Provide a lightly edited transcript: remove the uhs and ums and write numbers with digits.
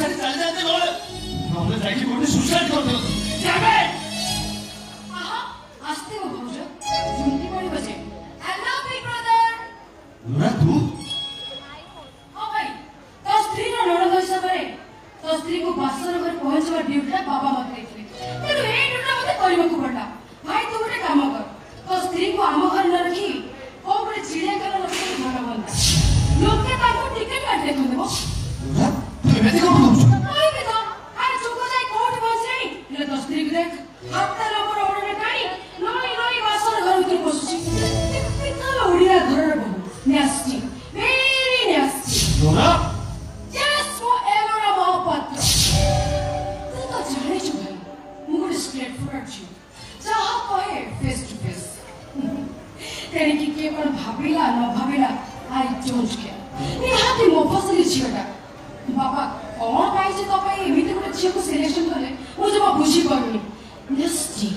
ଛାଡ଼ି ଚାଲି ଯାଆନ୍ତି ନହେଲେ ଯାଇକି ଗୋଟେ ସୁସାଇଡ୍ କରିଦିଅନ୍ତୁ। ଯାବେ ଆହା ଆସ୍ତେ ମୋ ଭାଉଜ ଝୁଣ୍ଟି ପଡ଼ିବ ଯେ ହ୍ୟାଲୋ ବିଗ୍ ବ୍ରଦର। ନା ତୁ ହଁ ଭାଇ ତୋ ସ୍ତ୍ରୀର ନଣନ୍ଦ ହିସାବରେ ତୋ ସ୍ତ୍ରୀକୁ ବାସର ଘରେ ପହଞ୍ଚିବା ଡ୍ୟୁଟିଟା ବାବା ମତେ ଦେଇଥିଲେ, ତେଣୁ ଏଇ ଡ୍ୟୁଟିଟା ମତେ କରିବାକୁ ପଡିଲା। ଭାଇ ତୁ ଗୋଟେ କାମ କର, ତୋ ସ୍ତ୍ରୀକୁ ଆମ ଘରେ ନ ରଖି କୋଉ ଗୋଟେ ଚିଡ଼ିଆଖାନା ରଖିଲେ ଭଲ ହୁଅନ୍ତା। ଲୋକେ ତାଙ୍କୁ ଟିକେଟ କାଟି ଦେଖନ୍ତେ ମ। ତୁ ଏମିତି କ'ଣ କହୁଛୁ? କହିବି ତ ଆରେ ଚୁପ ଯାଇ କୋଉଠି ବସିଲାଣି ହେଲେ ତୋ ସ୍ତ୍ରୀକୁ ଦେଖ ହାତରେ ଆମର ଓଡ଼ରେ କାଢି ନଈ ନଈ ବାସର ଘର ଭିତରେ ବସୁଛି। ପିତଳ ଓଡ଼ିଆ ଘରର ବୋହୂ ନ୍ୟାସ୍ଟି ଭେରି ନ୍ୟାସ୍ଟି। Yes, ମୋ ଏଲୋରା ମହାପାତ୍ର। ତୁ ତ ଜାଣିଛୁ ଭାଇ ମୁଁ ଗୋଟେ ଷ୍ଟ୍ରେଟ୍ ଫରୱାର୍ଡ ଝିଅ, ଯାହା କହେ ଫେସ୍ ଟୁ ଫେସ୍। ତେଣିକି କିଏ କ'ଣ ଭାବିଲା ନ ଭାବିଲା ଆଇ ଡୋଣ୍ଟ କେୟାର। ନିହାତି ମଫସଲି ଝିଅଟା। ବାବା କ'ଣ ପାଇଁ ଯେ ତୋ ପାଇଁ ଏମିତି ଗୋଟେ ଝିଅକୁ ସିଲେକ୍ସନ କଲେ ମୁଁ ଜମା ବୁଝିପାରୁନି। ନ୍ୟାସ୍ଟି